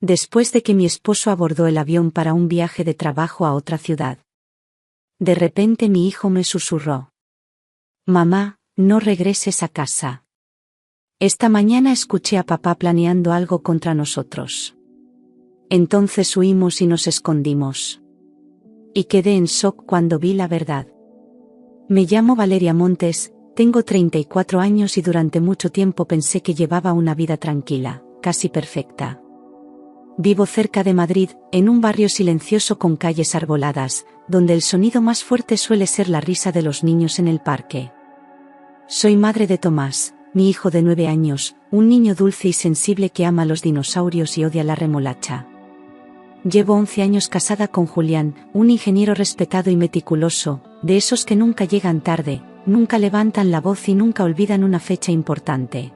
Después de que mi esposo abordó el avión para un viaje de trabajo a otra ciudad. De repente mi hijo me susurró: «Mamá, no regreses a casa. Esta mañana escuché a papá planeando algo contra nosotros». Entonces huimos y nos escondimos. Y quedé en shock cuando vi la verdad. Me llamo Valeria Montes, tengo 34 años y durante mucho tiempo pensé que llevaba una vida tranquila, casi perfecta. Vivo cerca de Madrid, en un barrio silencioso con calles arboladas, donde el sonido más fuerte suele ser la risa de los niños en el parque. Soy madre de Tomás, mi hijo de 9 años, un niño dulce y sensible que ama los dinosaurios y odia la remolacha. Llevo 11 años casada con Julián, un ingeniero respetado y meticuloso, de esos que nunca llegan tarde, nunca levantan la voz y nunca olvidan una fecha importante.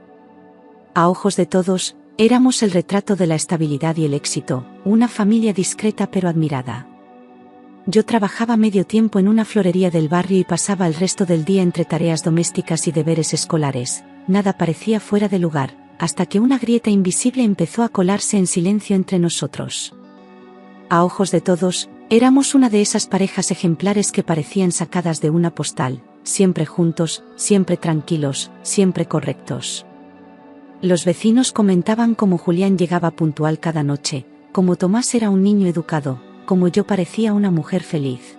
A ojos de todos, éramos el retrato de la estabilidad y el éxito, una familia discreta pero admirada. Yo trabajaba medio tiempo en una florería del barrio y pasaba el resto del día entre tareas domésticas y deberes escolares. Nada parecía fuera de lugar, hasta que una grieta invisible empezó a colarse en silencio entre nosotros. A ojos de todos, éramos una de esas parejas ejemplares que parecían sacadas de una postal, siempre juntos, siempre tranquilos, siempre correctos. Los vecinos comentaban cómo Julián llegaba puntual cada noche, cómo Tomás era un niño educado, cómo yo parecía una mujer feliz.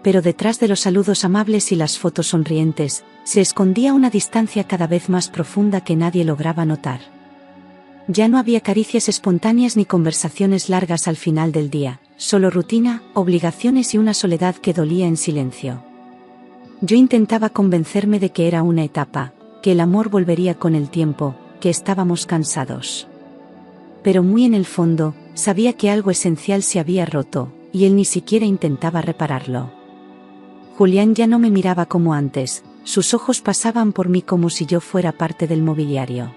Pero detrás de los saludos amables y las fotos sonrientes, se escondía una distancia cada vez más profunda que nadie lograba notar. Ya no había caricias espontáneas ni conversaciones largas al final del día, solo rutina, obligaciones y una soledad que dolía en silencio. Yo intentaba convencerme de que era una etapa, que el amor volvería con el tiempo, que estábamos cansados. Pero muy en el fondo, sabía que algo esencial se había roto, y él ni siquiera intentaba repararlo. Julián ya no me miraba como antes, sus ojos pasaban por mí como si yo fuera parte del mobiliario.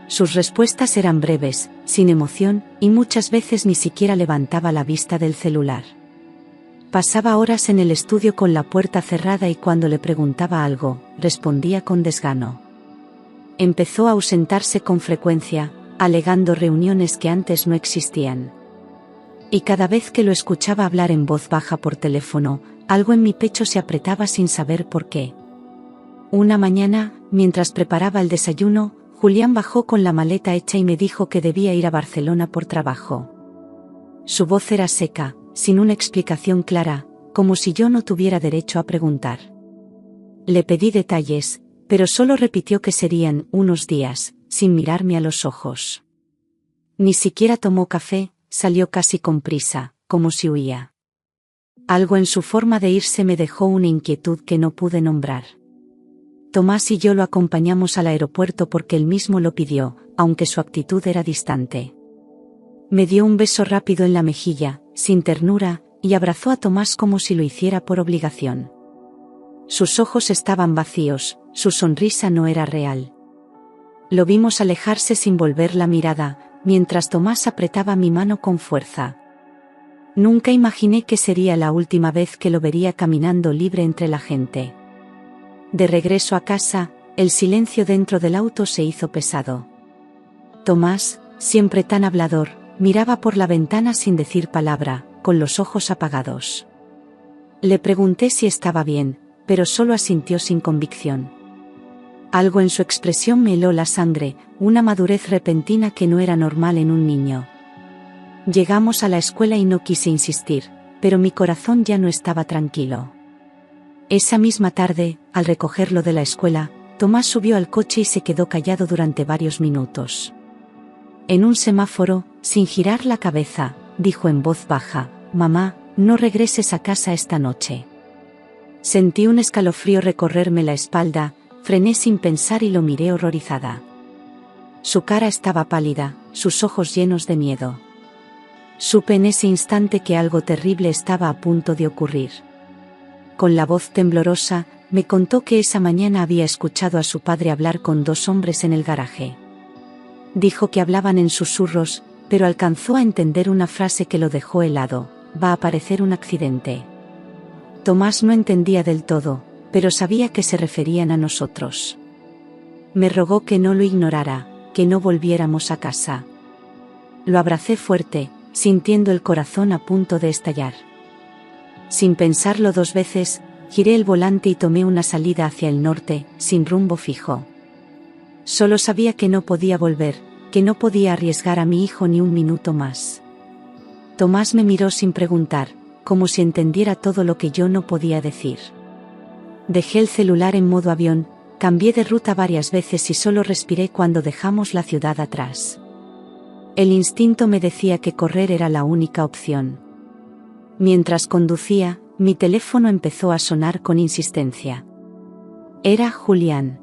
Sus respuestas eran breves, sin emoción, y muchas veces ni siquiera levantaba la vista del celular. Pasaba horas en el estudio con la puerta cerrada y cuando le preguntaba algo, respondía con desgano. Empezó a ausentarse con frecuencia, alegando reuniones que antes no existían. Y cada vez que lo escuchaba hablar en voz baja por teléfono, algo en mi pecho se apretaba sin saber por qué. Una mañana, mientras preparaba el desayuno, Julián bajó con la maleta hecha y me dijo que debía ir a Barcelona por trabajo. Su voz era seca, sin una explicación clara, como si yo no tuviera derecho a preguntar. Le pedí detalles, pero solo repitió que serían unos días, sin mirarme a los ojos. Ni siquiera tomó café, salió casi con prisa, como si huía. Algo en su forma de irse me dejó una inquietud que no pude nombrar. Tomás y yo lo acompañamos al aeropuerto porque él mismo lo pidió, aunque su actitud era distante. Me dio un beso rápido en la mejilla, sin ternura, y abrazó a Tomás como si lo hiciera por obligación. Sus ojos estaban vacíos, su sonrisa no era real. Lo vimos alejarse sin volver la mirada, mientras Tomás apretaba mi mano con fuerza. Nunca imaginé que sería la última vez que lo vería caminando libre entre la gente. De regreso a casa, el silencio dentro del auto se hizo pesado. Tomás, siempre tan hablador, miraba por la ventana sin decir palabra, con los ojos apagados. Le pregunté si estaba bien, pero solo asintió sin convicción. Algo en su expresión me heló la sangre, una madurez repentina que no era normal en un niño. Llegamos a la escuela y no quise insistir, pero mi corazón ya no estaba tranquilo. Esa misma tarde, al recogerlo de la escuela, Tomás subió al coche y se quedó callado durante varios minutos. En un semáforo, sin girar la cabeza, dijo en voz baja: «Mamá, no regreses a casa esta noche». Sentí un escalofrío recorrerme la espalda, frené sin pensar y lo miré horrorizada. Su cara estaba pálida, sus ojos llenos de miedo. Supe en ese instante que algo terrible estaba a punto de ocurrir. Con la voz temblorosa, me contó que esa mañana había escuchado a su padre hablar con 2 hombres en el garaje. Dijo que hablaban en susurros, pero alcanzó a entender una frase que lo dejó helado: «Va a aparecer un accidente». Tomás no entendía del todo, pero sabía que se referían a nosotros. Me rogó que no lo ignorara, que no volviéramos a casa. Lo abracé fuerte, sintiendo el corazón a punto de estallar. Sin pensarlo 2 veces, giré el volante y tomé una salida hacia el norte, sin rumbo fijo. Solo sabía que no podía volver, que no podía arriesgar a mi hijo ni un minuto más. Tomás me miró sin preguntar, como si entendiera todo lo que yo no podía decir. Dejé el celular en modo avión, cambié de ruta varias veces y solo respiré cuando dejamos la ciudad atrás. El instinto me decía que correr era la única opción. Mientras conducía, mi teléfono empezó a sonar con insistencia. Era Julián.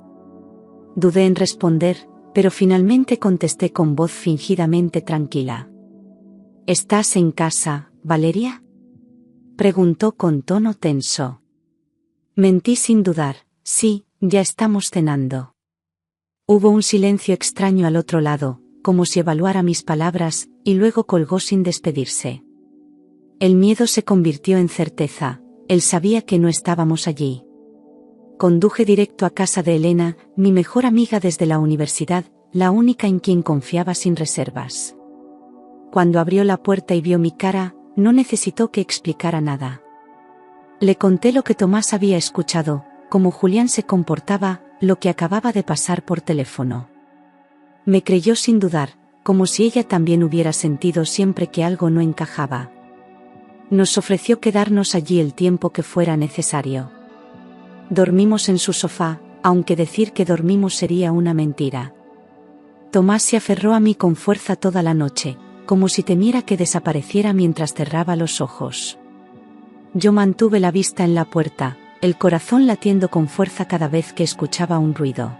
Dudé en responder, pero finalmente contesté con voz fingidamente tranquila. ¿Estás en casa, Valeria?, preguntó con tono tenso. Mentí sin dudar, sí, ya estamos cenando. Hubo un silencio extraño al otro lado, como si evaluara mis palabras, y luego colgó sin despedirse. El miedo se convirtió en certeza, él sabía que no estábamos allí. Conduje directo a casa de Elena, mi mejor amiga desde la universidad, la única en quien confiaba sin reservas. Cuando abrió la puerta y vio mi cara, no necesitó que explicara nada. Le conté lo que Tomás había escuchado, cómo Julián se comportaba, lo que acababa de pasar por teléfono. Me creyó sin dudar, como si ella también hubiera sentido siempre que algo no encajaba. Nos ofreció quedarnos allí el tiempo que fuera necesario. Dormimos en su sofá, aunque decir que dormimos sería una mentira. Tomás se aferró a mí con fuerza toda la noche, como si temiera que desapareciera mientras cerraba los ojos. Yo mantuve la vista en la puerta, el corazón latiendo con fuerza cada vez que escuchaba un ruido.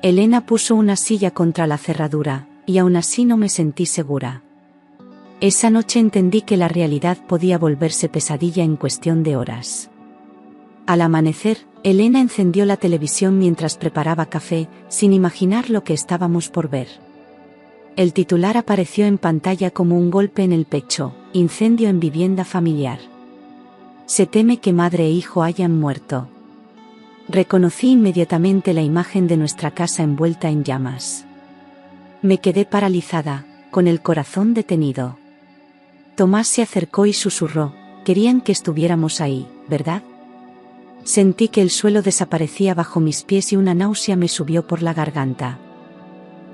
Elena puso una silla contra la cerradura, y aún así no me sentí segura. Esa noche entendí que la realidad podía volverse pesadilla en cuestión de horas. Al amanecer, Elena encendió la televisión mientras preparaba café, sin imaginar lo que estábamos por ver. El titular apareció en pantalla como un golpe en el pecho: incendio en vivienda familiar. Se teme que madre e hijo hayan muerto. Reconocí inmediatamente la imagen de nuestra casa envuelta en llamas. Me quedé paralizada, con el corazón detenido. Tomás se acercó y susurró: querían que estuviéramos ahí, ¿verdad? Sentí que el suelo desaparecía bajo mis pies y una náusea me subió por la garganta.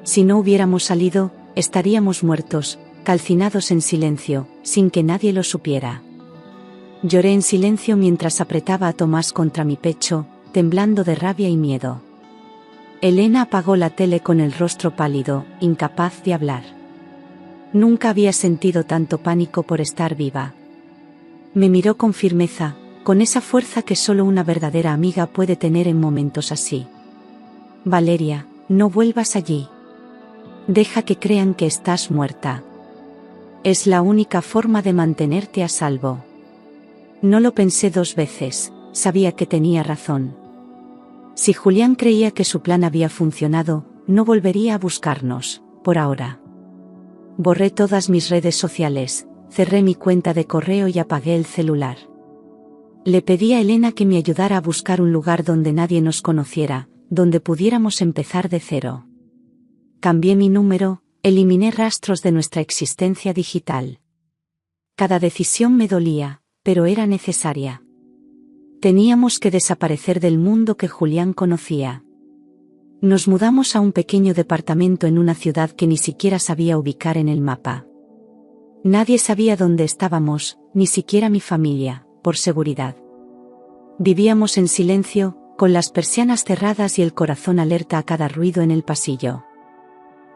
Si no hubiéramos salido, estaríamos muertos, calcinados en silencio, sin que nadie lo supiera. Lloré en silencio mientras apretaba a Tomás contra mi pecho, temblando de rabia y miedo. Elena apagó la tele con el rostro pálido, incapaz de hablar. Nunca había sentido tanto pánico por estar viva. Me miró con firmeza, con esa fuerza que solo una verdadera amiga puede tener en momentos así. Valeria, no vuelvas allí. Deja que crean que estás muerta. Es la única forma de mantenerte a salvo. No lo pensé 2 veces, sabía que tenía razón. Si Julián creía que su plan había funcionado, no volvería a buscarnos, por ahora. Borré todas mis redes sociales, cerré mi cuenta de correo y apagué el celular. Le pedí a Elena que me ayudara a buscar un lugar donde nadie nos conociera, donde pudiéramos empezar de cero. Cambié mi número, eliminé rastros de nuestra existencia digital. Cada decisión me dolía, pero era necesaria. Teníamos que desaparecer del mundo que Julián conocía. Nos mudamos a un pequeño departamento en una ciudad que ni siquiera sabía ubicar en el mapa. Nadie sabía dónde estábamos, ni siquiera mi familia, por seguridad. Vivíamos en silencio, con las persianas cerradas y el corazón alerta a cada ruido en el pasillo.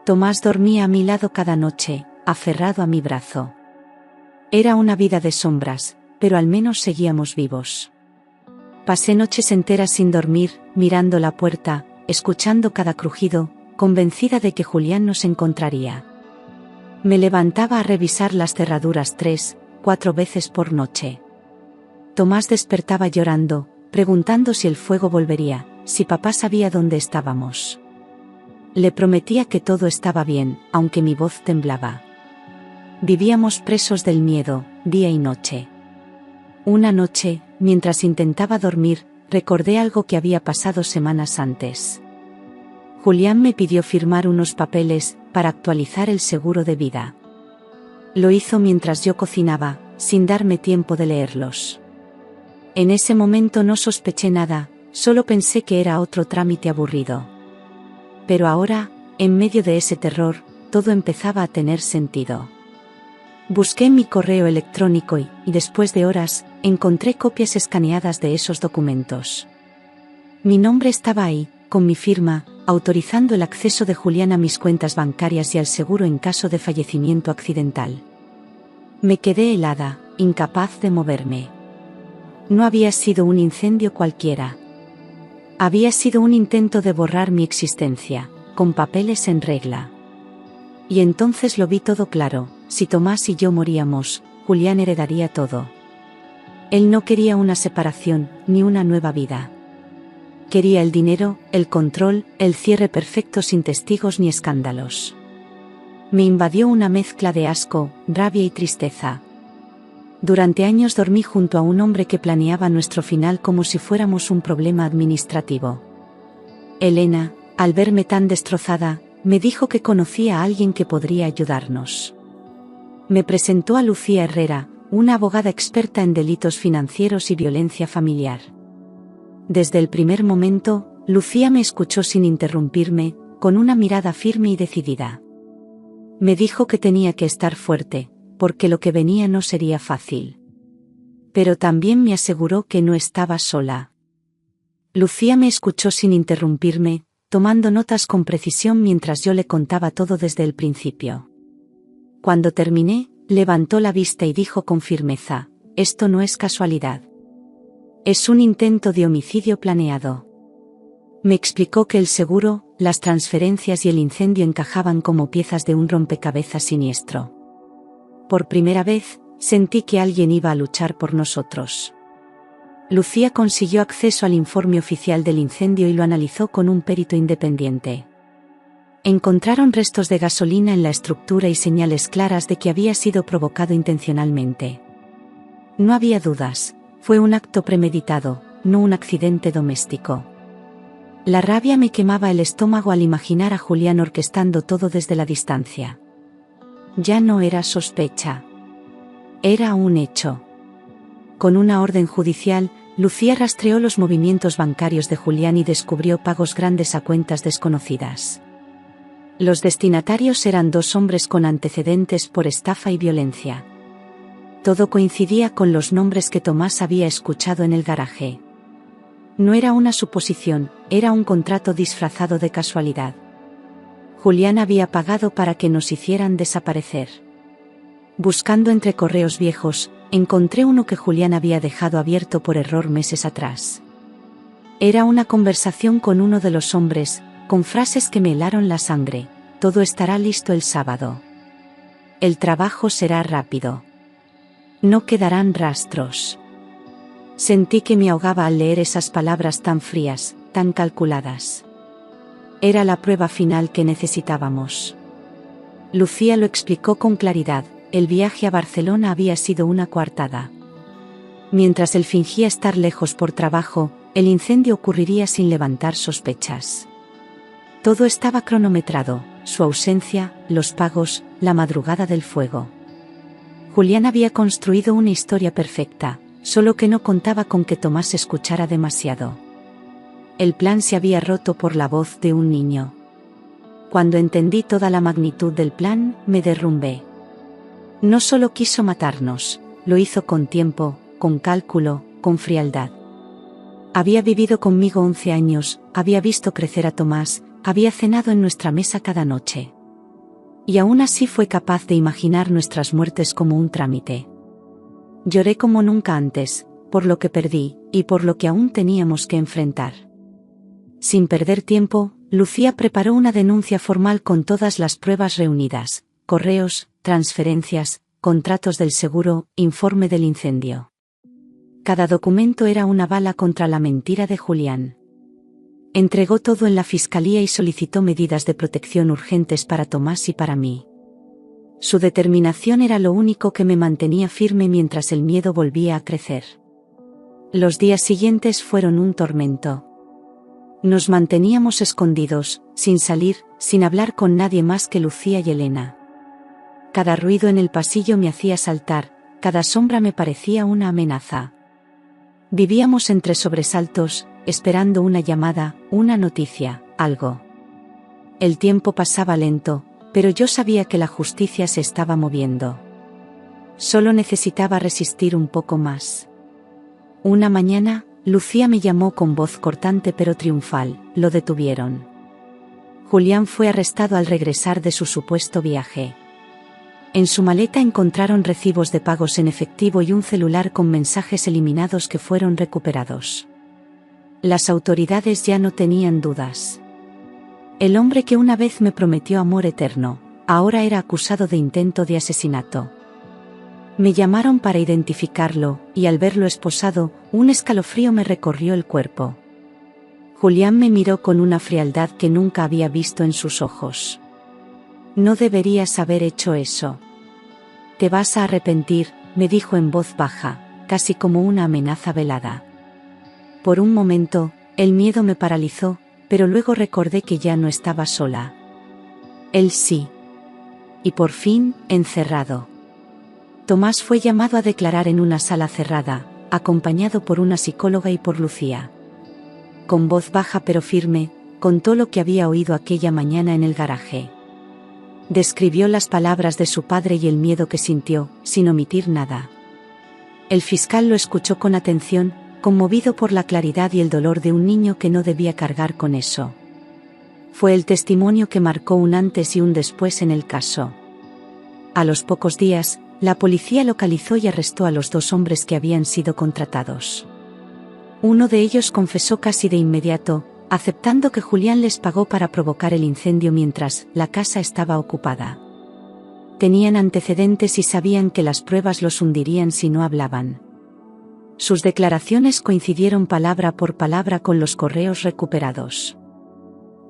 Tomás dormía a mi lado cada noche, aferrado a mi brazo. Era una vida de sombras, pero al menos seguíamos vivos. Pasé noches enteras sin dormir, mirando la puerta, escuchando cada crujido, convencida de que Julián nos encontraría. Me levantaba a revisar las cerraduras 3, 4 veces por noche. Tomás despertaba llorando, preguntando si el fuego volvería, si papá sabía dónde estábamos. Le prometía que todo estaba bien, aunque mi voz temblaba. Vivíamos presos del miedo, día y noche. Una noche, mientras intentaba dormir, recordé algo que había pasado semanas antes. Julián me pidió firmar unos papeles para actualizar el seguro de vida. Lo hizo mientras yo cocinaba, sin darme tiempo de leerlos. En ese momento no sospeché nada, solo pensé que era otro trámite aburrido. Pero ahora, en medio de ese terror, todo empezaba a tener sentido. Busqué en mi correo electrónico y, después de horas, encontré copias escaneadas de esos documentos. Mi nombre estaba ahí, con mi firma, autorizando el acceso de Julián a mis cuentas bancarias y al seguro en caso de fallecimiento accidental. Me quedé helada, incapaz de moverme. No había sido un incendio cualquiera. Había sido un intento de borrar mi existencia, con papeles en regla. Y entonces lo vi todo claro: si Tomás y yo moríamos, Julián heredaría todo. Él no quería una separación, ni una nueva vida. Quería el dinero, el control, el cierre perfecto sin testigos ni escándalos. Me invadió una mezcla de asco, rabia y tristeza. Durante años dormí junto a un hombre que planeaba nuestro final como si fuéramos un problema administrativo. Elena, al verme tan destrozada, me dijo que conocía a alguien que podría ayudarnos. Me presentó a Lucía Herrera, una abogada experta en delitos financieros y violencia familiar. Desde el primer momento, Lucía me escuchó sin interrumpirme, con una mirada firme y decidida. Me dijo que tenía que estar fuerte, porque lo que venía no sería fácil. Pero también me aseguró que no estaba sola. Lucía me escuchó sin interrumpirme, tomando notas con precisión mientras yo le contaba todo desde el principio. Cuando terminé, levantó la vista y dijo con firmeza: esto no es casualidad. Es un intento de homicidio planeado. Me explicó que el seguro, las transferencias y el incendio encajaban como piezas de un rompecabezas siniestro. Por primera vez, sentí que alguien iba a luchar por nosotros. Lucía consiguió acceso al informe oficial del incendio y lo analizó con un perito independiente. Encontraron restos de gasolina en la estructura y señales claras de que había sido provocado intencionalmente. No había dudas, fue un acto premeditado, no un accidente doméstico. La rabia me quemaba el estómago al imaginar a Julián orquestando todo desde la distancia. Ya no era sospecha. Era un hecho. Con una orden judicial, Lucía rastreó los movimientos bancarios de Julián y descubrió pagos grandes a cuentas desconocidas. Los destinatarios eran 2 hombres con antecedentes por estafa y violencia. Todo coincidía con los nombres que Tomás había escuchado en el garaje. No era una suposición, era un contrato disfrazado de casualidad. Julián había pagado para que nos hicieran desaparecer. Buscando entre correos viejos, encontré uno que Julián había dejado abierto por error meses atrás. Era una conversación con uno de los hombres, con frases que me helaron la sangre: todo estará listo el sábado. El trabajo será rápido. No quedarán rastros. Sentí que me ahogaba al leer esas palabras tan frías, tan calculadas. Era la prueba final que necesitábamos. Lucía lo explicó con claridad: el viaje a Barcelona había sido una coartada. Mientras él fingía estar lejos por trabajo, el incendio ocurriría sin levantar sospechas. Todo estaba cronometrado: su ausencia, los pagos, la madrugada del fuego. Julián había construido una historia perfecta, solo que no contaba con que Tomás escuchara demasiado. El plan se había roto por la voz de un niño. Cuando entendí toda la magnitud del plan, me derrumbé. No solo quiso matarnos, lo hizo con tiempo, con cálculo, con frialdad. Había vivido conmigo 11 años, había visto crecer a Tomás, había cenado en nuestra mesa cada noche. Y aún así fue capaz de imaginar nuestras muertes como un trámite. Lloré como nunca antes, por lo que perdí, y por lo que aún teníamos que enfrentar. Sin perder tiempo, Lucía preparó una denuncia formal con todas las pruebas reunidas: correos, transferencias, contratos del seguro, informe del incendio. Cada documento era una bala contra la mentira de Julián. Entregó todo en la fiscalía y solicitó medidas de protección urgentes para Tomás y para mí. Su determinación era lo único que me mantenía firme mientras el miedo volvía a crecer. Los días siguientes fueron un tormento. Nos manteníamos escondidos, sin salir, sin hablar con nadie más que Lucía y Elena. Cada ruido en el pasillo me hacía saltar, cada sombra me parecía una amenaza. Vivíamos entre sobresaltos, esperando una llamada, una noticia, algo. El tiempo pasaba lento, pero yo sabía que la justicia se estaba moviendo. Solo necesitaba resistir un poco más. Una mañana, Lucía me llamó con voz cortante pero triunfal. Lo detuvieron. Julián fue arrestado al regresar de su supuesto viaje. En su maleta encontraron recibos de pagos en efectivo y un celular con mensajes eliminados que fueron recuperados. Las autoridades ya no tenían dudas. El hombre que una vez me prometió amor eterno, ahora era acusado de intento de asesinato. Me llamaron para identificarlo, y al verlo esposado, un escalofrío me recorrió el cuerpo. Julián me miró con una frialdad que nunca había visto en sus ojos. No deberías haber hecho eso. Te vas a arrepentir, me dijo en voz baja, casi como una amenaza velada. Por un momento, el miedo me paralizó, pero luego recordé que ya no estaba sola. Él sí. Y por fin, encerrado. Tomás fue llamado a declarar en una sala cerrada, acompañado por una psicóloga y por Lucía. Con voz baja pero firme, contó lo que había oído aquella mañana en el garaje. Describió las palabras de su padre y el miedo que sintió, sin omitir nada. El fiscal lo escuchó con atención, conmovido por la claridad y el dolor de un niño que no debía cargar con eso. Fue el testimonio que marcó un antes y un después en el caso. A los pocos días, la policía localizó y arrestó a los 2 hombres que habían sido contratados. Uno de ellos confesó casi de inmediato, aceptando que Julián les pagó para provocar el incendio mientras la casa estaba ocupada. Tenían antecedentes y sabían que las pruebas los hundirían si no hablaban. Sus declaraciones coincidieron palabra por palabra con los correos recuperados.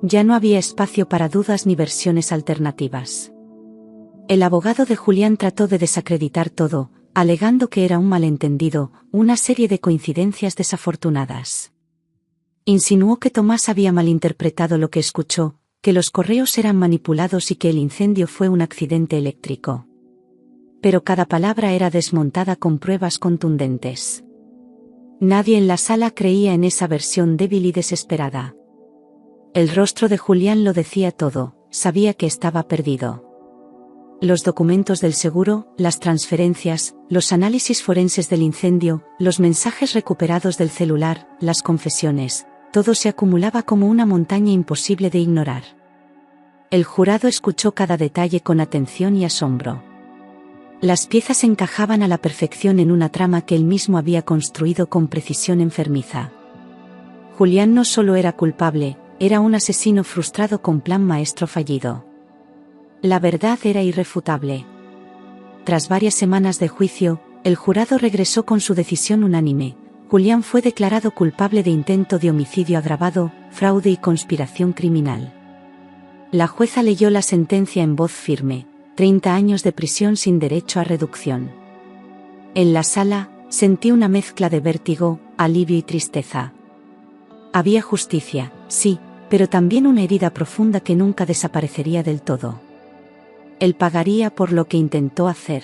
Ya no había espacio para dudas ni versiones alternativas. El abogado de Julián trató de desacreditar todo, alegando que era un malentendido, una serie de coincidencias desafortunadas. Insinuó que Tomás había malinterpretado lo que escuchó, que los correos eran manipulados y que el incendio fue un accidente eléctrico. Pero cada palabra era desmontada con pruebas contundentes. Nadie en la sala creía en esa versión débil y desesperada. El rostro de Julián lo decía todo, sabía que estaba perdido. Los documentos del seguro, las transferencias, los análisis forenses del incendio, los mensajes recuperados del celular, las confesiones, todo se acumulaba como una montaña imposible de ignorar. El jurado escuchó cada detalle con atención y asombro. Las piezas encajaban a la perfección en una trama que él mismo había construido con precisión enfermiza. Julián no solo era culpable, era un asesino frustrado con plan maestro fallido. La verdad era irrefutable. Tras varias semanas de juicio, el jurado regresó con su decisión unánime. Julián fue declarado culpable de intento de homicidio agravado, fraude y conspiración criminal. La jueza leyó la sentencia en voz firme: 30 años de prisión sin derecho a reducción. En la sala, sentí una mezcla de vértigo, alivio y tristeza. Había justicia, sí, pero también una herida profunda que nunca desaparecería del todo. Él pagaría por lo que intentó hacer.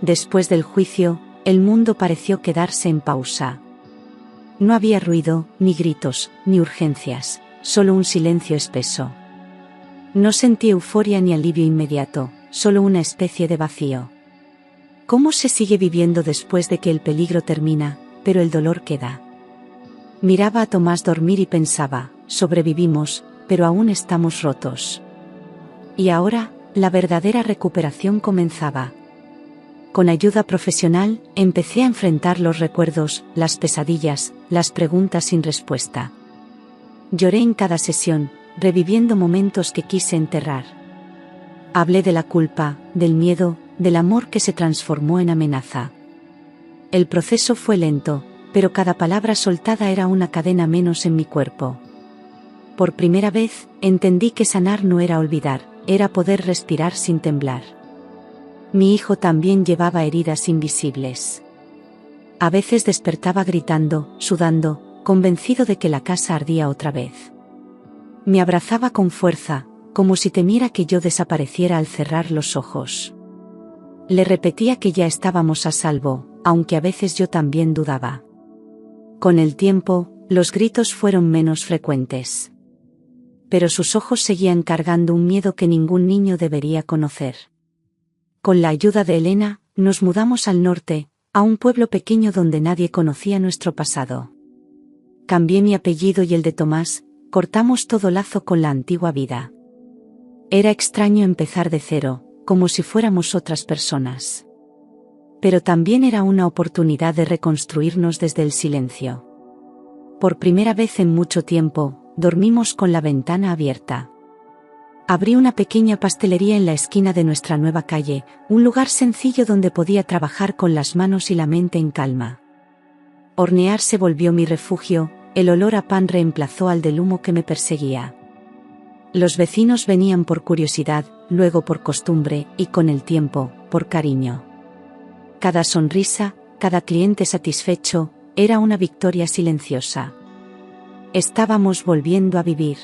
Después del juicio, el mundo pareció quedarse en pausa. No había ruido, ni gritos, ni urgencias, solo un silencio espeso. No sentí euforia ni alivio inmediato, solo una especie de vacío. ¿Cómo se sigue viviendo después de que el peligro termina, pero el dolor queda? Miraba a Tomás dormir y pensaba: sobrevivimos, pero aún estamos rotos. Y ahora, la verdadera recuperación comenzaba. Con ayuda profesional, empecé a enfrentar los recuerdos, las pesadillas, las preguntas sin respuesta. Lloré en cada sesión, reviviendo momentos que quise enterrar. Hablé de la culpa, del miedo, del amor que se transformó en amenaza. El proceso fue lento, pero cada palabra soltada era una cadena menos en mi cuerpo. Por primera vez, entendí que sanar no era olvidar, era poder respirar sin temblar. Mi hijo también llevaba heridas invisibles. A veces despertaba gritando, sudando, convencido de que la casa ardía otra vez. Me abrazaba con fuerza, como si temiera que yo desapareciera al cerrar los ojos. Le repetía que ya estábamos a salvo, aunque a veces yo también dudaba. Con el tiempo, los gritos fueron menos frecuentes. Pero sus ojos seguían cargando un miedo que ningún niño debería conocer. Con la ayuda de Elena, nos mudamos al norte, a un pueblo pequeño donde nadie conocía nuestro pasado. Cambié mi apellido y el de Tomás, cortamos todo lazo con la antigua vida. Era extraño empezar de cero, como si fuéramos otras personas. Pero también era una oportunidad de reconstruirnos desde el silencio. Por primera vez en mucho tiempo, dormimos con la ventana abierta. Abrí una pequeña pastelería en la esquina de nuestra nueva calle, un lugar sencillo donde podía trabajar con las manos y la mente en calma. Hornear se volvió mi refugio, el olor a pan reemplazó al del humo que me perseguía. Los vecinos venían por curiosidad, luego por costumbre, y con el tiempo, por cariño. Cada sonrisa, cada cliente satisfecho, era una victoria silenciosa. Estábamos volviendo a vivir.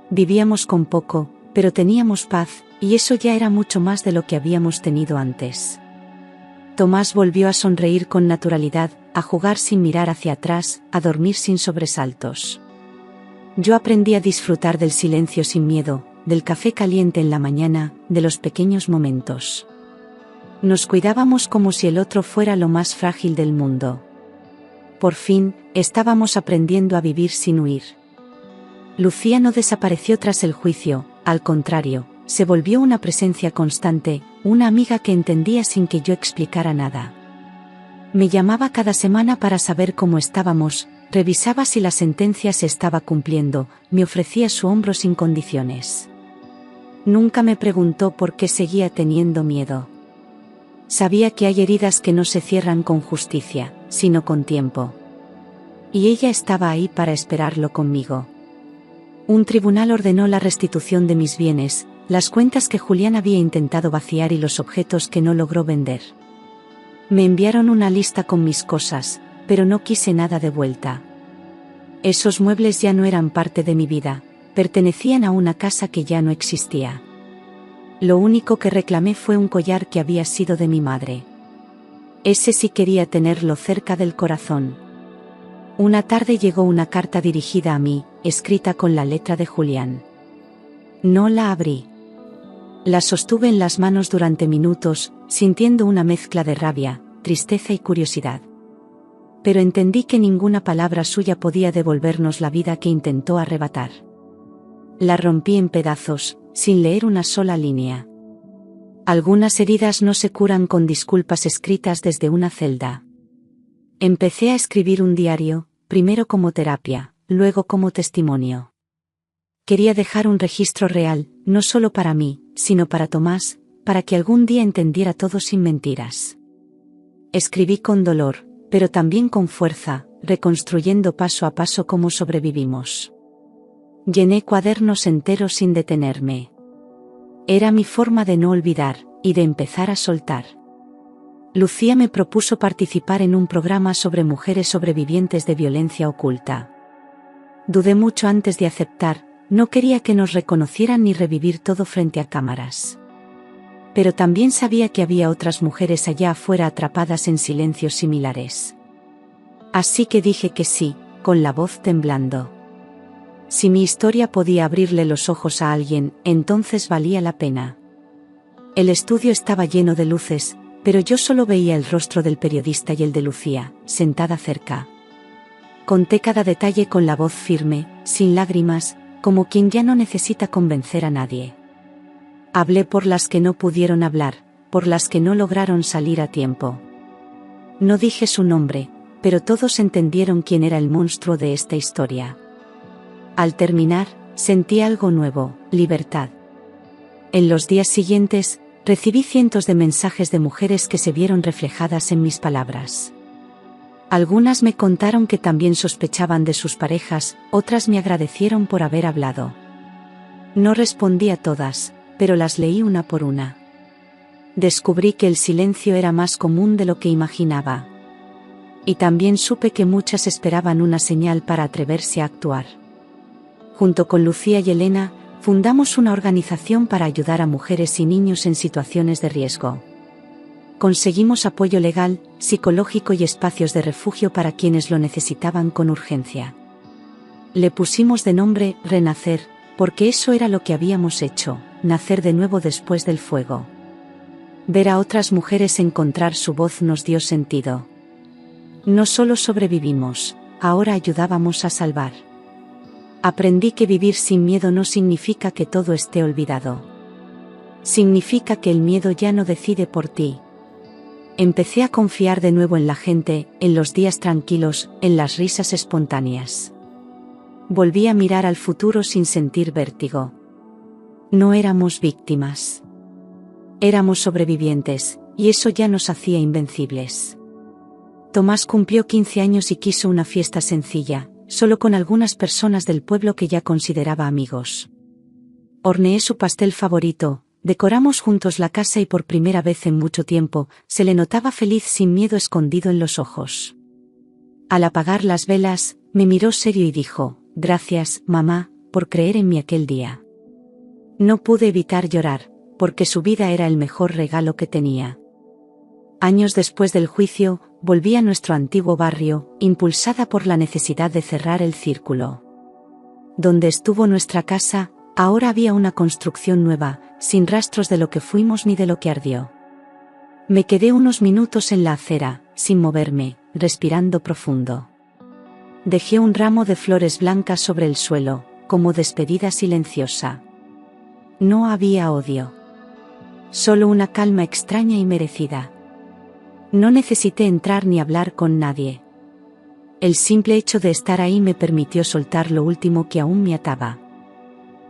Vivíamos con poco, pero teníamos paz, y eso ya era mucho más de lo que habíamos tenido antes. Tomás volvió a sonreír con naturalidad, a jugar sin mirar hacia atrás, a dormir sin sobresaltos. Yo aprendí a disfrutar del silencio sin miedo, del café caliente en la mañana, de los pequeños momentos. Nos cuidábamos como si el otro fuera lo más frágil del mundo. Por fin, estábamos aprendiendo a vivir sin huir. Lucía no desapareció tras el juicio, al contrario, se volvió una presencia constante, una amiga que entendía sin que yo explicara nada. Me llamaba cada semana para saber cómo estábamos, revisaba si la sentencia se estaba cumpliendo, me ofrecía su hombro sin condiciones. Nunca me preguntó por qué seguía teniendo miedo. Sabía que hay heridas que no se cierran con justicia, sino con tiempo. Y ella estaba ahí para esperarlo conmigo. Un tribunal ordenó la restitución de mis bienes, las cuentas que Julián había intentado vaciar y los objetos que no logró vender. Me enviaron una lista con mis cosas, pero no quise nada de vuelta. Esos muebles ya no eran parte de mi vida, pertenecían a una casa que ya no existía. Lo único que reclamé fue un collar que había sido de mi madre. Ese sí quería tenerlo cerca del corazón. Una tarde llegó una carta dirigida a mí, escrita con la letra de Julián. No la abrí. La sostuve en las manos durante minutos, sintiendo una mezcla de rabia, tristeza y curiosidad. Pero entendí que ninguna palabra suya podía devolvernos la vida que intentó arrebatar. La rompí en pedazos, sin leer una sola línea. Algunas heridas no se curan con disculpas escritas desde una celda. Empecé a escribir un diario, primero como terapia, luego como testimonio. Quería dejar un registro real, no solo para mí, sino para Tomás, para que algún día entendiera todo sin mentiras. Escribí con dolor, pero también con fuerza, reconstruyendo paso a paso cómo sobrevivimos. Llené cuadernos enteros sin detenerme. Era mi forma de no olvidar, y de empezar a soltar. Lucía me propuso participar en un programa sobre mujeres sobrevivientes de violencia oculta. Dudé mucho antes de aceptar, no quería que nos reconocieran ni revivir todo frente a cámaras. Pero también sabía que había otras mujeres allá afuera atrapadas en silencios similares. Así que dije que sí, con la voz temblando. Si mi historia podía abrirle los ojos a alguien, entonces valía la pena. El estudio estaba lleno de luces, pero yo solo veía el rostro del periodista y el de Lucía, sentada cerca. Conté cada detalle con la voz firme, sin lágrimas, como quien ya no necesita convencer a nadie. Hablé por las que no pudieron hablar, por las que no lograron salir a tiempo. No dije su nombre, pero todos entendieron quién era el monstruo de esta historia. Al terminar, sentí algo nuevo, libertad. En los días siguientes, recibí cientos de mensajes de mujeres que se vieron reflejadas en mis palabras. Algunas me contaron que también sospechaban de sus parejas, otras me agradecieron por haber hablado. No respondí a todas, pero las leí una por una. Descubrí que el silencio era más común de lo que imaginaba. Y también supe que muchas esperaban una señal para atreverse a actuar. Junto con Lucía y Elena, fundamos una organización para ayudar a mujeres y niños en situaciones de riesgo. Conseguimos apoyo legal, psicológico y espacios de refugio para quienes lo necesitaban con urgencia. Le pusimos de nombre Renacer, porque eso era lo que habíamos hecho, nacer de nuevo después del fuego. Ver a otras mujeres encontrar su voz nos dio sentido. No solo sobrevivimos, ahora ayudábamos a salvar. Aprendí que vivir sin miedo no significa que todo esté olvidado. Significa que el miedo ya no decide por ti. Empecé a confiar de nuevo en la gente, en los días tranquilos, en las risas espontáneas. Volví a mirar al futuro sin sentir vértigo. No éramos víctimas. Éramos sobrevivientes, y eso ya nos hacía invencibles. Tomás cumplió 15 años y quiso una fiesta sencilla, solo con algunas personas del pueblo que ya consideraba amigos. Horneé su pastel favorito, decoramos juntos la casa y por primera vez en mucho tiempo, se le notaba feliz sin miedo escondido en los ojos. Al apagar las velas, me miró serio y dijo: «Gracias, mamá, por creer en mí aquel día». No pude evitar llorar, porque su vida era el mejor regalo que tenía. Años después del juicio, volví a nuestro antiguo barrio, impulsada por la necesidad de cerrar el círculo. Donde estuvo nuestra casa, ahora había una construcción nueva, sin rastros de lo que fuimos ni de lo que ardió. Me quedé unos minutos en la acera, sin moverme, respirando profundo. Dejé un ramo de flores blancas sobre el suelo, como despedida silenciosa. No había odio. Solo una calma extraña y merecida. No necesité entrar ni hablar con nadie. El simple hecho de estar ahí me permitió soltar lo último que aún me ataba.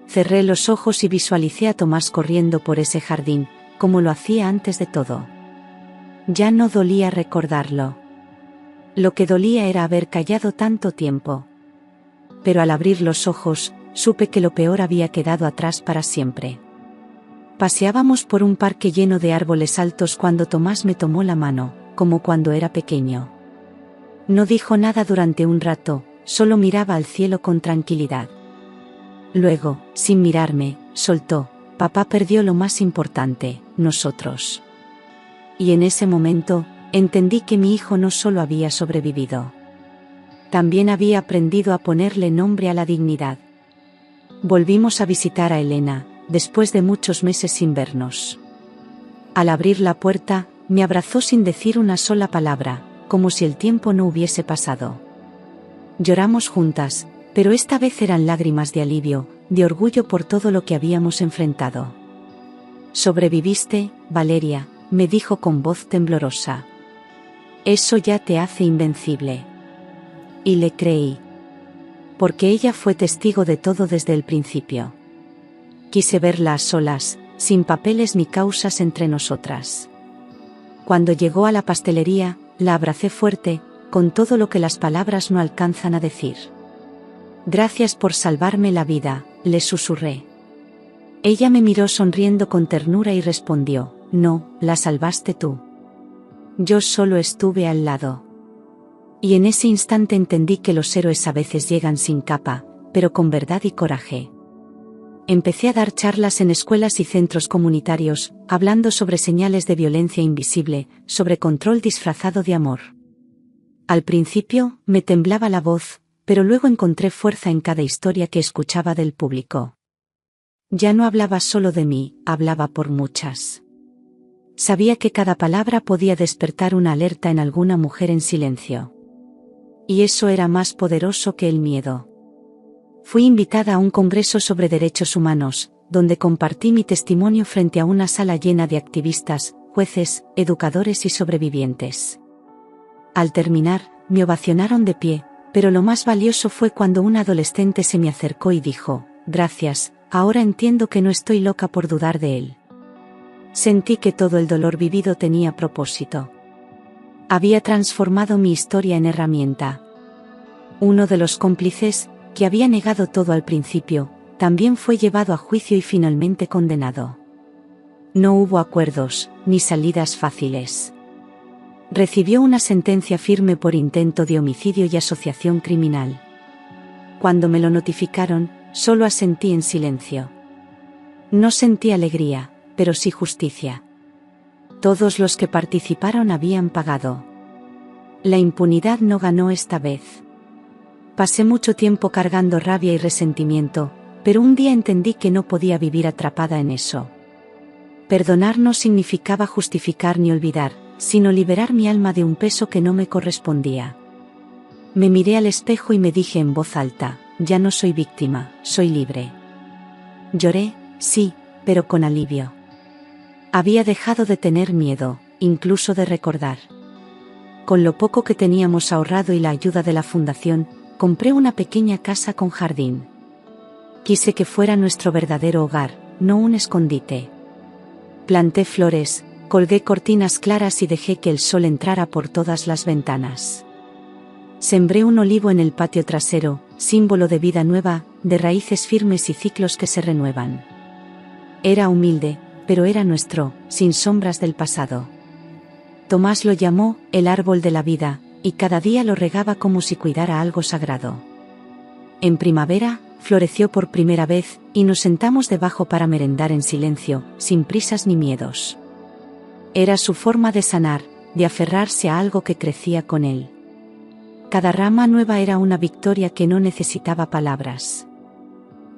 Cerré los ojos y visualicé a Tomás corriendo por ese jardín, como lo hacía antes de todo. Ya no dolía recordarlo. Lo que dolía era haber callado tanto tiempo. Pero al abrir los ojos, supe que lo peor había quedado atrás para siempre. Paseábamos por un parque lleno de árboles altos cuando Tomás me tomó la mano, como cuando era pequeño. No dijo nada durante un rato, solo miraba al cielo con tranquilidad. Luego, sin mirarme, soltó: «Papá perdió lo más importante, nosotros». Y en ese momento, entendí que mi hijo no solo había sobrevivido. También había aprendido a ponerle nombre a la dignidad. Volvimos a visitar a Elena, después de muchos meses sin vernos. Al abrir la puerta, me abrazó sin decir una sola palabra, como si el tiempo no hubiese pasado. Lloramos juntas, pero esta vez eran lágrimas de alivio, de orgullo por todo lo que habíamos enfrentado. «Sobreviviste, Valeria», me dijo con voz temblorosa. «Eso ya te hace invencible». Y le creí. Porque ella fue testigo de todo desde el principio. Quise verla a solas, sin papeles ni causas entre nosotras. Cuando llegó a la pastelería, la abracé fuerte, con todo lo que las palabras no alcanzan a decir. «Gracias por salvarme la vida», le susurré. Ella me miró sonriendo con ternura y respondió: «No, la salvaste tú. Yo solo estuve al lado». Y en ese instante entendí que los héroes a veces llegan sin capa, pero con verdad y coraje. Empecé a dar charlas en escuelas y centros comunitarios, hablando sobre señales de violencia invisible, sobre control disfrazado de amor. Al principio, me temblaba la voz, pero luego encontré fuerza en cada historia que escuchaba del público. Ya no hablaba solo de mí, hablaba por muchas. Sabía que cada palabra podía despertar una alerta en alguna mujer en silencio. Y eso era más poderoso que el miedo. Fui invitada a un congreso sobre derechos humanos, donde compartí mi testimonio frente a una sala llena de activistas, jueces, educadores y sobrevivientes. Al terminar, me ovacionaron de pie, pero lo más valioso fue cuando un adolescente se me acercó y dijo: «Gracias, ahora entiendo que no estoy loca por dudar de él». Sentí que todo el dolor vivido tenía propósito. Había transformado mi historia en herramienta. Uno de los cómplices, que había negado todo al principio, también fue llevado a juicio y finalmente condenado. No hubo acuerdos, ni salidas fáciles. Recibió una sentencia firme por intento de homicidio y asociación criminal. Cuando me lo notificaron, solo asentí en silencio. No sentí alegría, pero sí justicia. Todos los que participaron habían pagado. La impunidad no ganó esta vez. Pasé mucho tiempo cargando rabia y resentimiento, pero un día entendí que no podía vivir atrapada en eso. Perdonar no significaba justificar ni olvidar, sino liberar mi alma de un peso que no me correspondía. Me miré al espejo y me dije en voz alta, ya no soy víctima, soy libre. Lloré, sí, pero con alivio. Había dejado de tener miedo, incluso de recordar. Con lo poco que teníamos ahorrado y la ayuda de la fundación, compré una pequeña casa con jardín. Quise que fuera nuestro verdadero hogar, no un escondite. Planté flores, colgué cortinas claras y dejé que el sol entrara por todas las ventanas. Sembré un olivo en el patio trasero, símbolo de vida nueva, de raíces firmes y ciclos que se renuevan. Era humilde, pero era nuestro, sin sombras del pasado. Tomás lo llamó el árbol de la vida, y cada día lo regaba como si cuidara algo sagrado. En primavera, floreció por primera vez, y nos sentamos debajo para merendar en silencio, sin prisas ni miedos. Era su forma de sanar, de aferrarse a algo que crecía con él. Cada rama nueva era una victoria que no necesitaba palabras.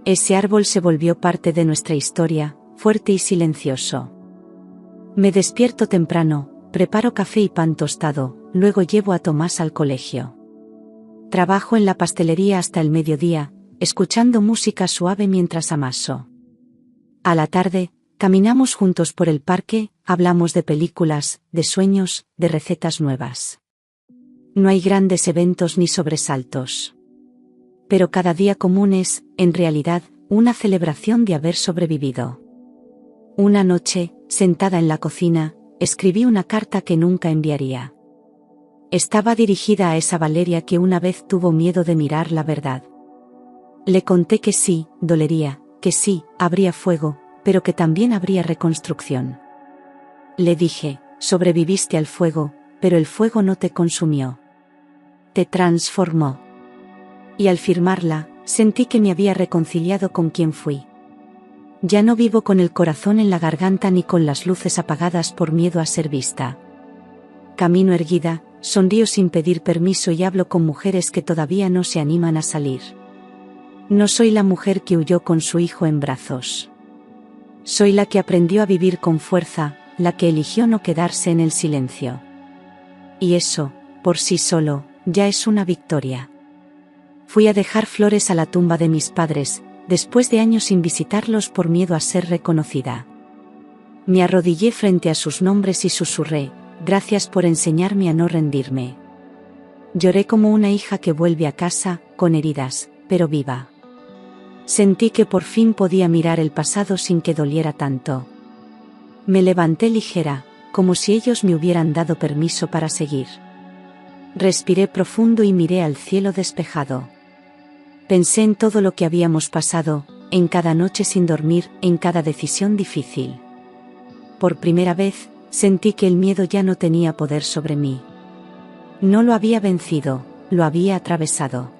Ese árbol se volvió parte de nuestra historia, fuerte y silencioso. Me despierto temprano, preparo café y pan tostado, luego llevo a Tomás al colegio. Trabajo en la pastelería hasta el mediodía, escuchando música suave mientras amaso. A la tarde, caminamos juntos por el parque, hablamos de películas, de sueños, de recetas nuevas. No hay grandes eventos ni sobresaltos. Pero cada día común es, en realidad, una celebración de haber sobrevivido. Una noche, sentada en la cocina, escribí una carta que nunca enviaría. Estaba dirigida a esa Valeria que una vez tuvo miedo de mirar la verdad. Le conté que sí, dolería, que sí, habría fuego, pero que también habría reconstrucción. Le dije, sobreviviste al fuego, pero el fuego no te consumió. Te transformó. Y al firmarla, sentí que me había reconciliado con quien fui. Ya no vivo con el corazón en la garganta ni con las luces apagadas por miedo a ser vista. Camino erguida, sonrío sin pedir permiso y hablo con mujeres que todavía no se animan a salir. No soy la mujer que huyó con su hijo en brazos. Soy la que aprendió a vivir con fuerza, la que eligió no quedarse en el silencio. Y eso, por sí solo, ya es una victoria. Fui a dejar flores a la tumba de mis padres, después de años sin visitarlos por miedo a ser reconocida. Me arrodillé frente a sus nombres y susurré, gracias por enseñarme a no rendirme. Lloré como una hija que vuelve a casa, con heridas, pero viva. Sentí que por fin podía mirar el pasado sin que doliera tanto. Me levanté ligera, como si ellos me hubieran dado permiso para seguir. Respiré profundo y miré al cielo despejado. Pensé en todo lo que habíamos pasado, en cada noche sin dormir, en cada decisión difícil. Por primera vez, sentí que el miedo ya no tenía poder sobre mí. No lo había vencido, lo había atravesado.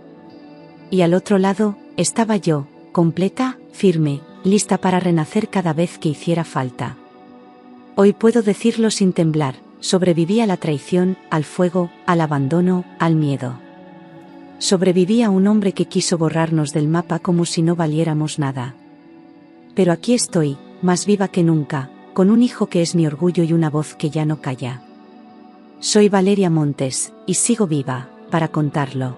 Y al otro lado, estaba yo, completa, firme, lista para renacer cada vez que hiciera falta. Hoy puedo decirlo sin temblar, sobreviví a la traición, al fuego, al abandono, al miedo. Sobreviví a un hombre que quiso borrarnos del mapa como si no valiéramos nada. Pero aquí estoy, más viva que nunca, con un hijo que es mi orgullo y una voz que ya no calla. Soy Valeria Montes, y sigo viva, para contarlo.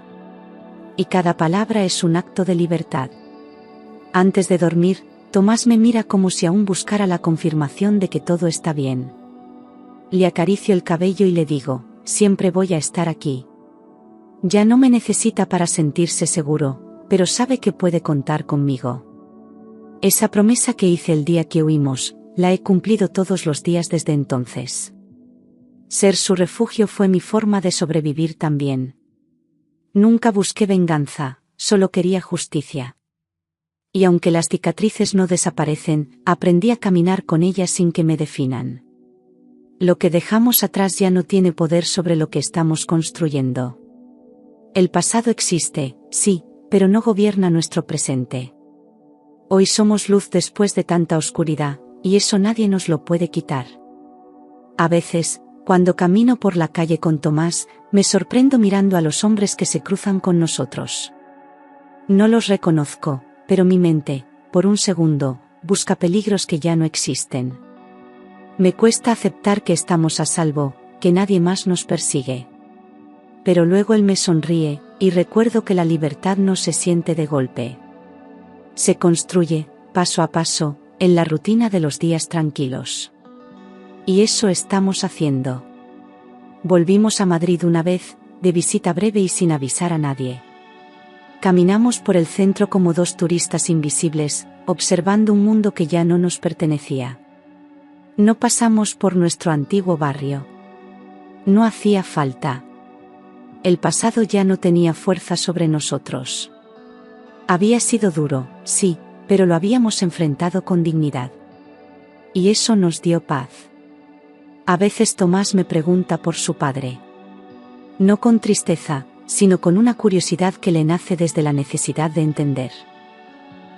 Y cada palabra es un acto de libertad. Antes de dormir, Tomás me mira como si aún buscara la confirmación de que todo está bien. Le acaricio el cabello y le digo, siempre voy a estar aquí. Ya no me necesita para sentirse seguro, pero sabe que puede contar conmigo. Esa promesa que hice el día que huimos, la he cumplido todos los días desde entonces. Ser su refugio fue mi forma de sobrevivir también. Nunca busqué venganza, solo quería justicia. Y aunque las cicatrices no desaparecen, aprendí a caminar con ellas sin que me definan. Lo que dejamos atrás ya no tiene poder sobre lo que estamos construyendo. El pasado existe, sí, pero no gobierna nuestro presente. Hoy somos luz después de tanta oscuridad, y eso nadie nos lo puede quitar. A veces, cuando camino por la calle con Tomás, me sorprendo mirando a los hombres que se cruzan con nosotros. No los reconozco, pero mi mente, por un segundo, busca peligros que ya no existen. Me cuesta aceptar que estamos a salvo, que nadie más nos persigue. Pero luego él me sonríe, y recuerdo que la libertad no se siente de golpe. Se construye, paso a paso, en la rutina de los días tranquilos. Y eso estamos haciendo. Volvimos a Madrid una vez, de visita breve y sin avisar a nadie. Caminamos por el centro como dos turistas invisibles, observando un mundo que ya no nos pertenecía. No pasamos por nuestro antiguo barrio. No hacía falta. El pasado ya no tenía fuerza sobre nosotros. Había sido duro, sí, pero lo habíamos enfrentado con dignidad. Y eso nos dio paz. A veces Tomás me pregunta por su padre. No con tristeza, sino con una curiosidad que le nace desde la necesidad de entender.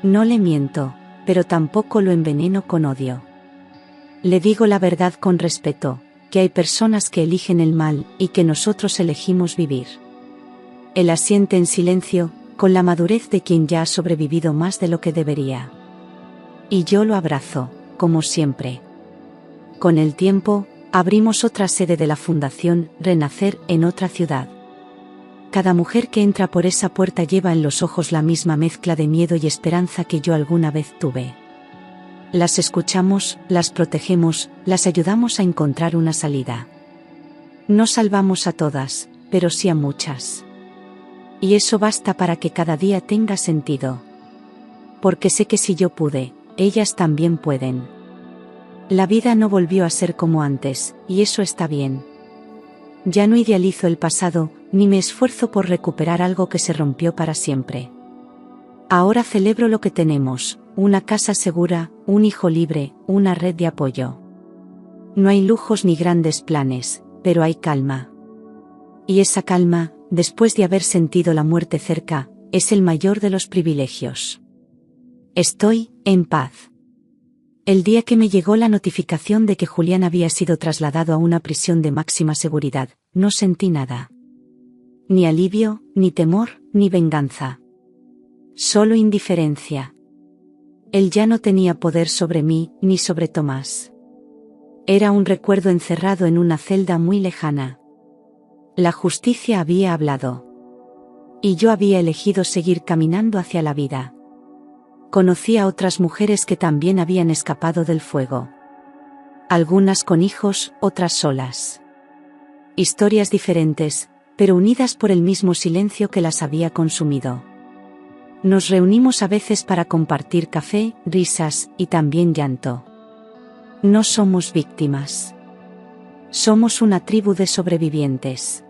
No le miento, pero tampoco lo enveneno con odio. Le digo la verdad con respeto, que hay personas que eligen el mal y que nosotros elegimos vivir. Él asiente en silencio, con la madurez de quien ya ha sobrevivido más de lo que debería. Y yo lo abrazo, como siempre. Con el tiempo, abrimos otra sede de la Fundación Renacer en otra ciudad. Cada mujer que entra por esa puerta lleva en los ojos la misma mezcla de miedo y esperanza que yo alguna vez tuve. Las escuchamos, las protegemos, las ayudamos a encontrar una salida. No salvamos a todas, pero sí a muchas. Y eso basta para que cada día tenga sentido. Porque sé que si yo pude, ellas también pueden. La vida no volvió a ser como antes, y eso está bien. Ya no idealizo el pasado, ni me esfuerzo por recuperar algo que se rompió para siempre. Ahora celebro lo que tenemos, una casa segura, un hijo libre, una red de apoyo. No hay lujos ni grandes planes, pero hay calma. Y esa calma, después de haber sentido la muerte cerca, es el mayor de los privilegios. Estoy en paz. El día que me llegó la notificación de que Julián había sido trasladado a una prisión de máxima seguridad, no sentí nada. Ni alivio, ni temor, ni venganza. Solo indiferencia. Él ya no tenía poder sobre mí, ni sobre Tomás. Era un recuerdo encerrado en una celda muy lejana. La justicia había hablado. Y yo había elegido seguir caminando hacia la vida. Conocí a otras mujeres que también habían escapado del fuego. Algunas con hijos, otras solas. Historias diferentes, pero unidas por el mismo silencio que las había consumido. Nos reunimos a veces para compartir café, risas y también llanto. No somos víctimas. Somos una tribu de sobrevivientes.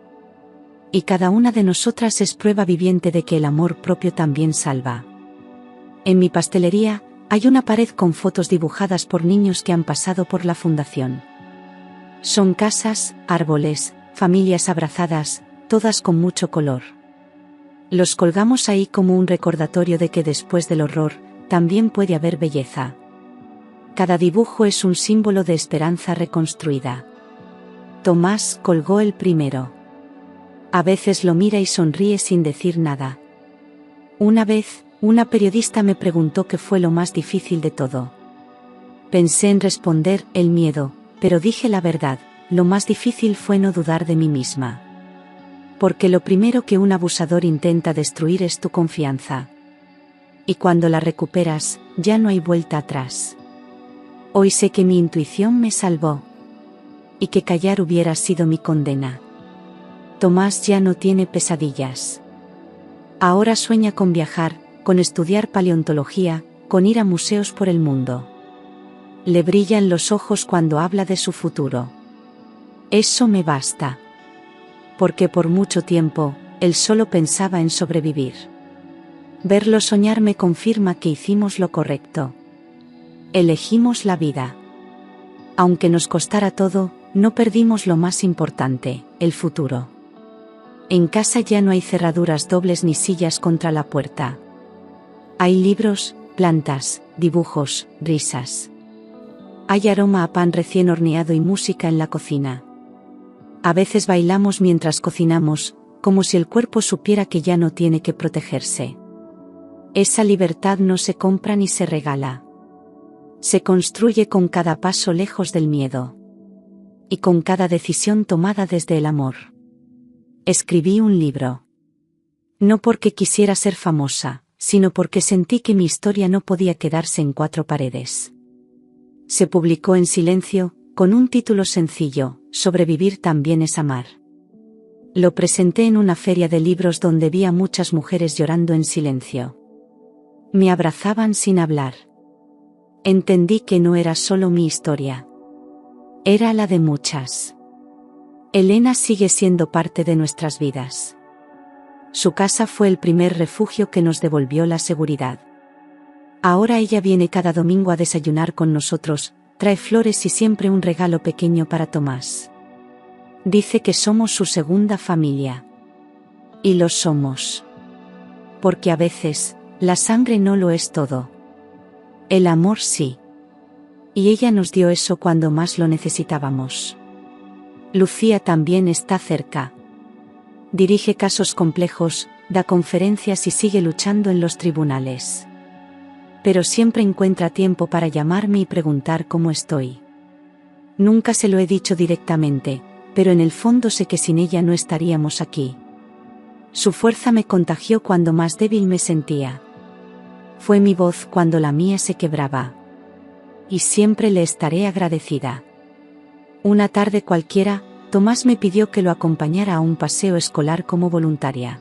Y cada una de nosotras es prueba viviente de que el amor propio también salva. En mi pastelería, hay una pared con fotos dibujadas por niños que han pasado por la fundación. Son casas, árboles, familias abrazadas, todas con mucho color. Los colgamos ahí como un recordatorio de que después del horror, también puede haber belleza. Cada dibujo es un símbolo de esperanza reconstruida. Tomás colgó el primero. A veces lo mira y sonríe sin decir nada. Una vez, una periodista me preguntó qué fue lo más difícil de todo. Pensé en responder, el miedo, pero dije la verdad, lo más difícil fue no dudar de mí misma. Porque lo primero que un abusador intenta destruir es tu confianza. Y cuando la recuperas, ya no hay vuelta atrás. Hoy sé que mi intuición me salvó. Y que callar hubiera sido mi condena. Tomás ya no tiene pesadillas. Ahora sueña con viajar, con estudiar paleontología, con ir a museos por el mundo. Le brillan los ojos cuando habla de su futuro. Eso me basta. Porque por mucho tiempo, él solo pensaba en sobrevivir. Verlo soñar me confirma que hicimos lo correcto. Elegimos la vida. Aunque nos costara todo, no perdimos lo más importante, el futuro. En casa ya no hay cerraduras dobles ni sillas contra la puerta. Hay libros, plantas, dibujos, risas. Hay aroma a pan recién horneado y música en la cocina. A veces bailamos mientras cocinamos, como si el cuerpo supiera que ya no tiene que protegerse. Esa libertad no se compra ni se regala. Se construye con cada paso lejos del miedo. Y con cada decisión tomada desde el amor. Escribí un libro. No porque quisiera ser famosa, sino porque sentí que mi historia no podía quedarse en 4 paredes. Se publicó en silencio, con un título sencillo: Sobrevivir también es amar. Lo presenté en una feria de libros donde vi a muchas mujeres llorando en silencio. Me abrazaban sin hablar. Entendí que no era solo mi historia. Era la de muchas. Elena sigue siendo parte de nuestras vidas. Su casa fue el primer refugio que nos devolvió la seguridad. Ahora ella viene cada domingo a desayunar con nosotros, trae flores y siempre un regalo pequeño para Tomás. Dice que somos su segunda familia. Y lo somos. Porque a veces, la sangre no lo es todo. El amor sí. Y ella nos dio eso cuando más lo necesitábamos. Lucía también está cerca. Dirige casos complejos, da conferencias y sigue luchando en los tribunales. Pero siempre encuentra tiempo para llamarme y preguntar cómo estoy. Nunca se lo he dicho directamente, pero en el fondo sé que sin ella no estaríamos aquí. Su fuerza me contagió cuando más débil me sentía. Fue mi voz cuando la mía se quebraba. Y siempre le estaré agradecida. Una tarde cualquiera, Tomás me pidió que lo acompañara a un paseo escolar como voluntaria.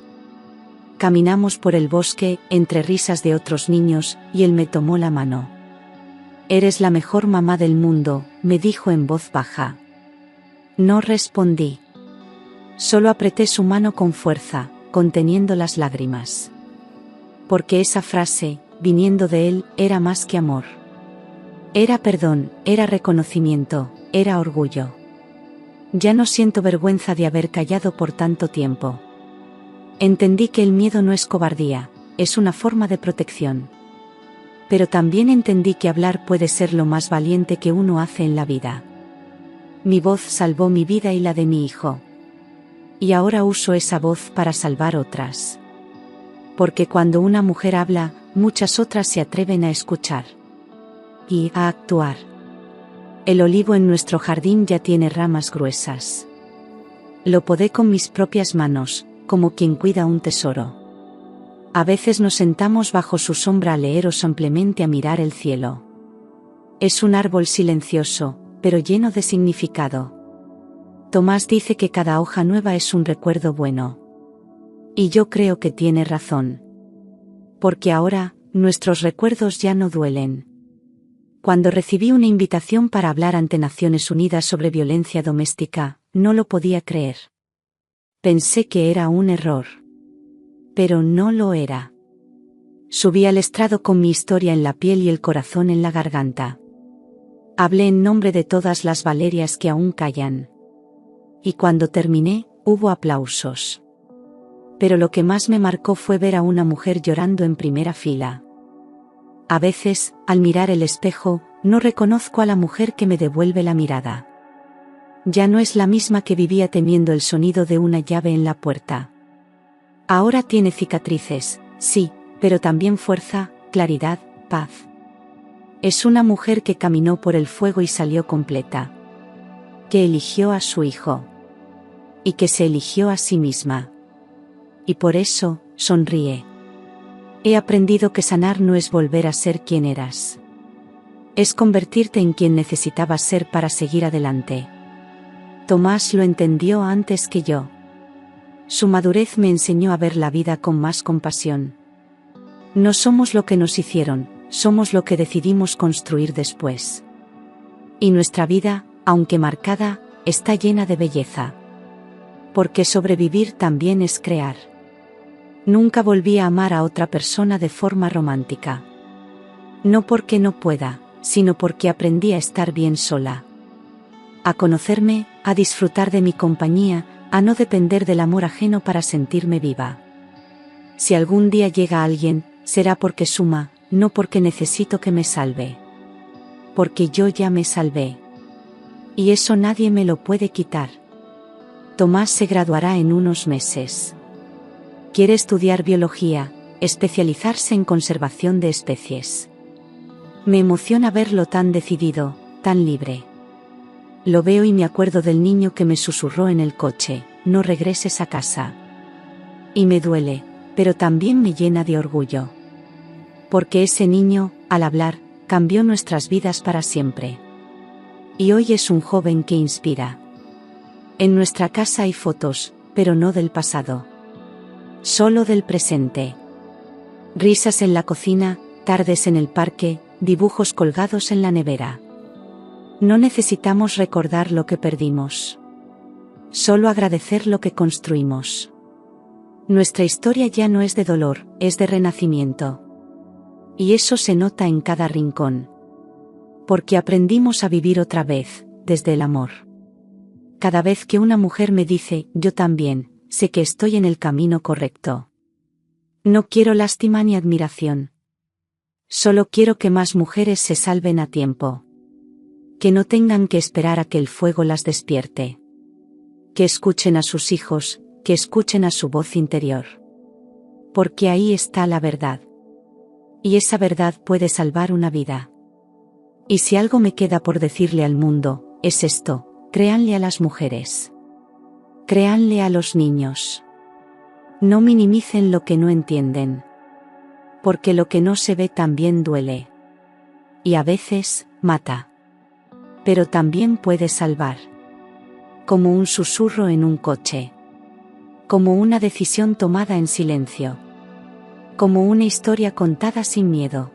Caminamos por el bosque, entre risas de otros niños, y él me tomó la mano. «Eres la mejor mamá del mundo», me dijo en voz baja. No respondí. Solo apreté su mano con fuerza, conteniendo las lágrimas. Porque esa frase, viniendo de él, era más que amor. Era perdón, era reconocimiento, era orgullo. Ya no siento vergüenza de haber callado por tanto tiempo. Entendí que el miedo no es cobardía, es una forma de protección. Pero también entendí que hablar puede ser lo más valiente que uno hace en la vida. Mi voz salvó mi vida y la de mi hijo. Y ahora uso esa voz para salvar otras. Porque cuando una mujer habla, muchas otras se atreven a escuchar. Y a actuar. El olivo en nuestro jardín ya tiene ramas gruesas. Lo podé con mis propias manos, como quien cuida un tesoro. A veces nos sentamos bajo su sombra a leer o simplemente a mirar el cielo. Es un árbol silencioso, pero lleno de significado. Tomás dice que cada hoja nueva es un recuerdo bueno. Y yo creo que tiene razón. Porque ahora, nuestros recuerdos ya no duelen. Cuando recibí una invitación para hablar ante Naciones Unidas sobre violencia doméstica, no lo podía creer. Pensé que era un error. Pero no lo era. Subí al estrado con mi historia en la piel y el corazón en la garganta. Hablé en nombre de todas las Valerias que aún callan. Y cuando terminé, hubo aplausos. Pero lo que más me marcó fue ver a una mujer llorando en primera fila. A veces, al mirar el espejo, no reconozco a la mujer que me devuelve la mirada. Ya no es la misma que vivía temiendo el sonido de una llave en la puerta. Ahora tiene cicatrices, sí, pero también fuerza, claridad, paz. Es una mujer que caminó por el fuego y salió completa. Que eligió a su hijo. Y que se eligió a sí misma. Y por eso, sonríe. He aprendido que sanar no es volver a ser quien eras. Es convertirte en quien necesitabas ser para seguir adelante. Tomás lo entendió antes que yo. Su madurez me enseñó a ver la vida con más compasión. No somos lo que nos hicieron, somos lo que decidimos construir después. Y nuestra vida, aunque marcada, está llena de belleza. Porque sobrevivir también es crear. Nunca volví a amar a otra persona de forma romántica. No porque no pueda, sino porque aprendí a estar bien sola. a conocerme, a disfrutar de mi compañía, a no depender del amor ajeno para sentirme viva. Si algún día llega alguien, será porque suma, no porque necesito que me salve. Porque yo ya me salvé. Y eso nadie me lo puede quitar. Tomás se graduará en unos meses. Quiere estudiar biología, especializarse en conservación de especies. Me emociona verlo tan decidido, tan libre. Lo veo y me acuerdo del niño que me susurró en el coche, no regreses a casa. Y me duele, pero también me llena de orgullo. Porque ese niño, al hablar, cambió nuestras vidas para siempre. Y hoy es un joven que inspira. En nuestra casa hay fotos, pero no del pasado. Solo del presente. Risas en la cocina, tardes en el parque, dibujos colgados en la nevera. No necesitamos recordar lo que perdimos. Solo agradecer lo que construimos. Nuestra historia ya no es de dolor, es de renacimiento. Y eso se nota en cada rincón. Porque aprendimos a vivir otra vez, desde el amor. Cada vez que una mujer me dice, yo también, sé que estoy en el camino correcto. No quiero lástima ni admiración. Solo quiero que más mujeres se salven a tiempo. Que no tengan que esperar a que el fuego las despierte. Que escuchen a sus hijos, que escuchen a su voz interior. Porque ahí está la verdad. Y esa verdad puede salvar una vida. Y si algo me queda por decirle al mundo, es esto: créanle a las mujeres. Créanle a los niños. No minimicen lo que no entienden. Porque lo que no se ve también duele. Y a veces, mata. Pero también puede salvar. Como un susurro en un coche. Como una decisión tomada en silencio. Como una historia contada sin miedo.